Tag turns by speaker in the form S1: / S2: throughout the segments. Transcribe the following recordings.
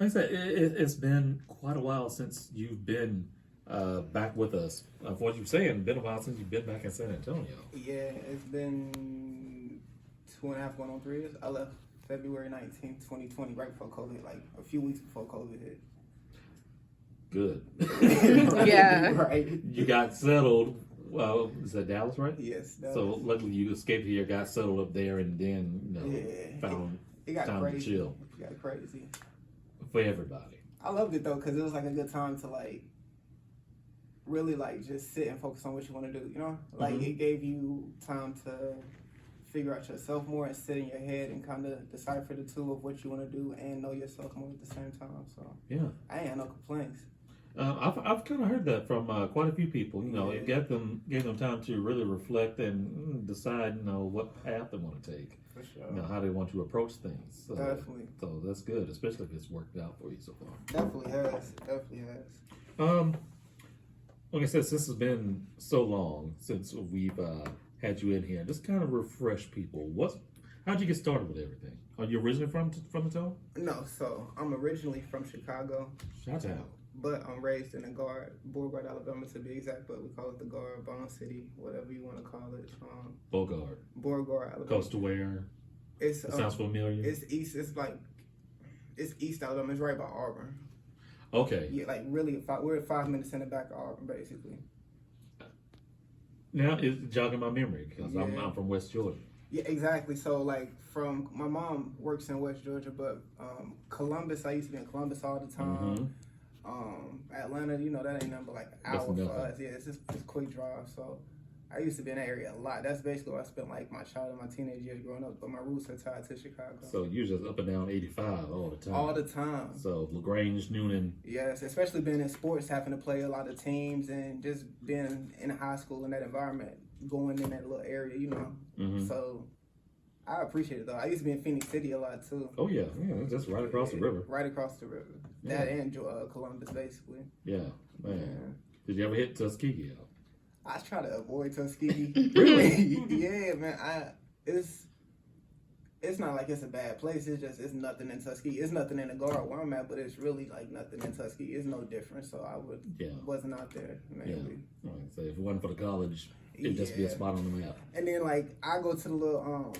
S1: like I said, it's been quite a while since you've been back with us. For what you're saying, been a while since you've been back in San Antonio.
S2: Yeah, it's been 2.5 going on 3 years. I left February 19th, 2020, right before COVID, like a few weeks before COVID hit.
S1: Good.
S2: Right,
S3: Yeah.
S2: Right.
S1: You got settled. Well, is that Dallas, right?
S2: Yes.
S1: So luckily you escaped here, got settled up there, and then found
S2: it got
S1: time
S2: crazy.
S1: to chill.
S2: It got crazy.
S1: For everybody.
S2: I loved it though, because it was like a good time to like really like just sit and focus on what you want to do. You know, like it gave you time to figure out yourself more and sit in your head and kind of decipher the two of what you want to do and know yourself more at the same time. So
S1: yeah,
S2: I ain't had no complaints.
S1: I've kind of heard that from quite a few people. You know, it gave them time to really reflect and decide, what path they want to take.
S2: For sure.
S1: How they want to approach things. So,
S2: Definitely.
S1: So that's good, especially if it's worked out for you so far.
S2: Definitely has. Definitely has.
S1: Like I said, since it's been so long since we've had you in here, just kind of refresh people. How'd you get started with everything? Are you originally from the town?
S2: No, so I'm originally from Chicago.
S1: Shout out.
S2: But I'm raised in the Beauregard, Alabama to be exact, but we call it the Guard, Bond City, whatever you want to call it.
S1: Beauregard,
S2: Alabama.
S1: Close to where? It sounds familiar.
S2: It's east. It's East Alabama. It's right by Auburn.
S1: Okay.
S2: Yeah, like really, we're 5 minutes in the back of Auburn, basically.
S1: Now it's jogging my memory because I'm from West Georgia.
S2: Yeah, exactly. So like my mom works in West Georgia, but Columbus. I used to be in Columbus all the time. Atlanta, that ain't nothing but like an hour for us. Yeah, it's just a quick drive. So I used to be in that area a lot. That's basically where I spent like my childhood and my teenage years growing up. But my roots are tied to Chicago.
S1: So you're just up and down 85 all the time.
S2: All the time.
S1: So LaGrange, Noonan.
S2: Yes, especially being in sports, having to play a lot of teams and just being in high school in that environment, going in that little area, So I appreciate it though. I used to be in Phoenix City a lot too.
S1: Oh yeah, just right across the river.
S2: Right across the river.
S1: Yeah.
S2: That and Columbus, basically.
S1: Yeah, man. Did you ever hit Tuskegee out?
S2: I try to avoid Tuskegee.
S1: Really?
S2: Yeah, man. It's not like it's a bad place. It's nothing in Tuskegee. It's nothing in the Guard where I'm at, but it's really like nothing in Tuskegee. It's no different. So I wasn't out there mainly.
S1: Yeah. Right. So if it wasn't for the college, it'd just be a spot on the map.
S2: And then like I go to the little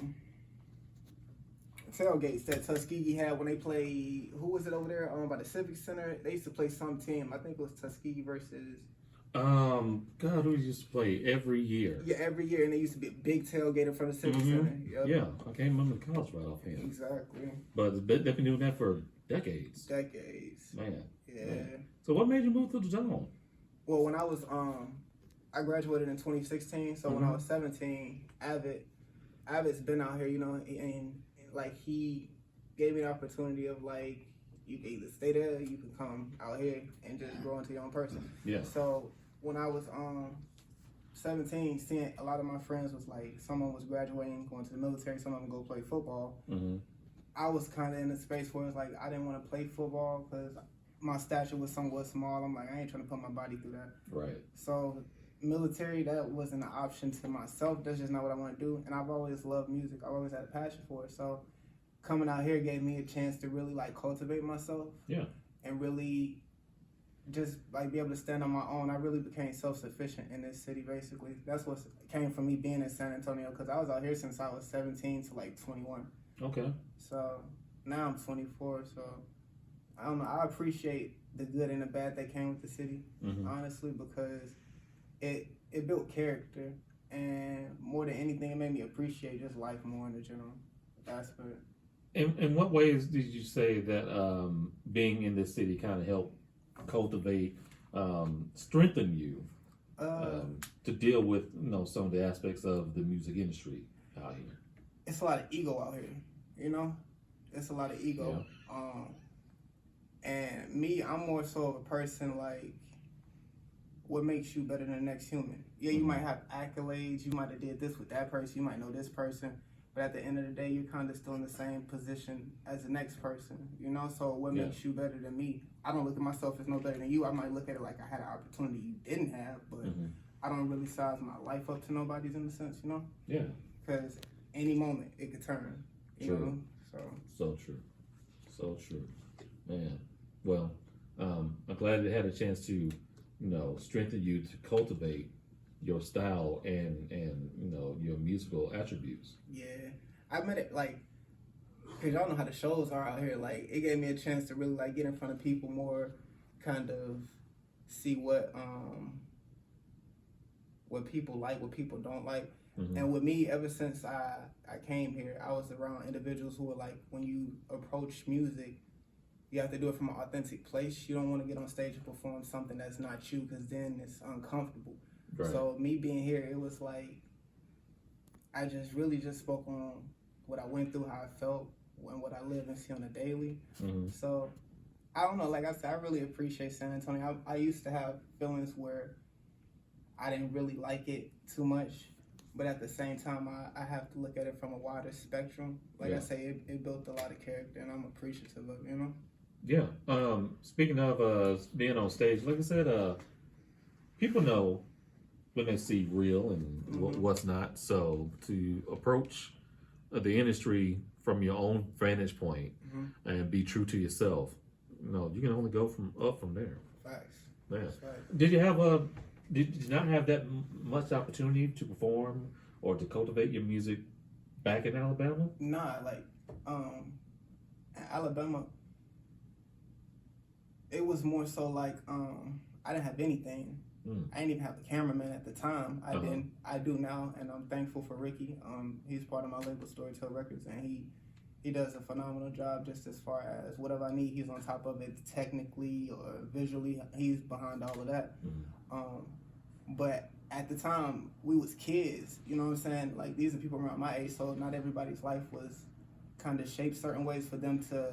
S2: tailgates that Tuskegee had when they play. Who was it over there? By the Civic Center. They used to play some team. I think it was Tuskegee versus.
S1: God, who used to play every year?
S2: Yeah, every year, and there used to be a big tailgate in front of Civic Center. Yep.
S1: Yeah, I can't remember the college right offhand.
S2: Exactly.
S1: But they've been doing that for decades. Man.
S2: Yeah.
S1: Man. So what made you move to the zone?
S2: Well, when I was I graduated in 2016. So when I was 17, Avid's been out here, and like he gave me the opportunity of like you can either stay there, you can come out here and just grow into your own person.
S1: Yeah.
S2: So when I was 17, seeing a lot of my friends was like, someone was graduating, going to the military, some of them go play football. I was kind of in a space where it's like I didn't want to play football because my stature was somewhat small. I'm like, I ain't trying to put my body through that.
S1: Right.
S2: So military, that wasn't an option to myself. That's just not what I want to do. And I've always loved music. I've always had a passion for it. So coming out here gave me a chance to really like cultivate myself.
S1: Yeah.
S2: And really just like be able to stand on my own. I really became self-sufficient in this city, basically. That's what came from me being in San Antonio, because I was out here since I was 17 to like 21.
S1: Okay.
S2: So now I'm 24, so I don't know. I appreciate the good and the bad that came with the city, honestly, because it built character, and more than anything, it made me appreciate just life more in the general aspect.
S1: In what ways did you say that being in this city kind of helped cultivate, strengthen you to deal with some of the aspects of the music industry out here?
S2: It's a lot of ego out here, It's a lot of ego.
S1: Yeah.
S2: And me, I'm more so of a person like, what makes you better than the next human? Yeah, you might have accolades, you might have did this with that person, you might know this person, but at the end of the day, you're kind of still in the same position as the next person, So what makes you better than me? I don't look at myself as no better than you. I might look at it like I had an opportunity you didn't have, but I don't really size my life up to nobody's in a sense,
S1: Yeah.
S2: Because any moment it could turn,
S1: True.
S2: So
S1: So true. So true. Man, well, I'm glad it had a chance to, strengthen you to cultivate your style and your musical attributes.
S2: Yeah, I met it like, cause y'all know how the shows are out here. Like, it gave me a chance to really like get in front of people more, kind of see what people like, what people don't like.
S1: Mm-hmm.
S2: And with me, ever since I came here, I was around individuals who were like, when you approach music, you have to do it from an authentic place. You don't want to get on stage and perform something that's not you, because then it's uncomfortable. Right. So me being here, it was like, I just really just spoke on what I went through, how I felt, and what I live and see on a daily. Mm-hmm. So I don't know, like I said, I really appreciate San Antonio. I used to have feelings where I didn't really like it too much, but at the same time, I have to look at it from a wider spectrum. Like I say, it built a lot of character, and I'm appreciative of it,
S1: Yeah. Speaking of being on stage, like I said, people know when they see real and what's not. So to approach the industry from your own vantage point and be true to yourself, you can only go up from there.
S2: Facts.
S1: Yeah.
S2: Right.
S1: Did you have Did you not have that much opportunity to perform or to cultivate your music back in Alabama?
S2: Nah, like Alabama, it was more so like I didn't have anything. I didn't even have a cameraman at the time. I do now, and I'm thankful for Ricky. He's part of my label, Storytell Records, and he does a phenomenal job just as far as whatever I need, he's on top of it technically or visually. He's behind all of that. But at the time, we was kids, you know what I'm saying? Like, these are people around my age, so not everybody's life was kind of shaped certain ways for them to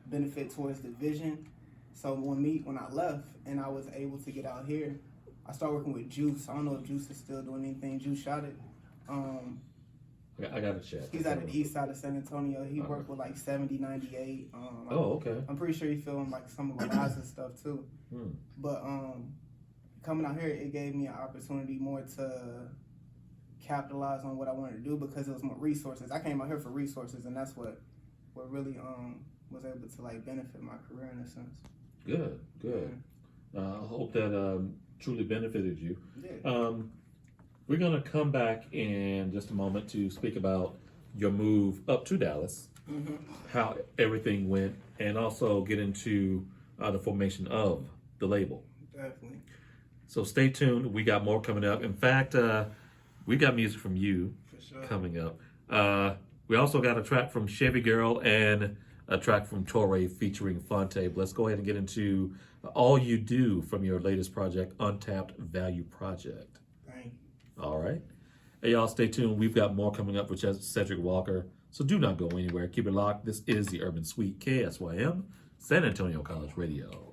S2: benefit towards the vision. So when I left and I was able to get out here, I started working with Juice. I don't know if Juice is still doing anything. Juice shot it.
S1: I got to check.
S2: He's out of the east side of San Antonio. He worked with like 70, 98.
S1: Okay.
S2: I'm pretty sure he filmed like some of Eliza's stuff too. But coming out here, it gave me an opportunity more to capitalize on what I wanted to do because it was more resources. I came out here for resources, and that's what really was able to like benefit my career in a sense.
S1: Good. I hope that truly benefited you.
S2: Yeah.
S1: We're going to come back in just a moment to speak about your move up to Dallas, how everything went, and also get into the formation of the label.
S2: Definitely.
S1: So stay tuned. We got more coming up. In fact, we got music from you coming up. We also got a track from Chevy Girl and a track from Torre featuring Fonte. Let's go ahead and get into All You Do from your latest project, Untapped Value Project.
S2: Thank you.
S1: All right. Hey, y'all, stay tuned. We've got more coming up with Cedric Walker. So do not go anywhere. Keep it locked. This is the Urban Suite, KSYM, San Antonio College Radio.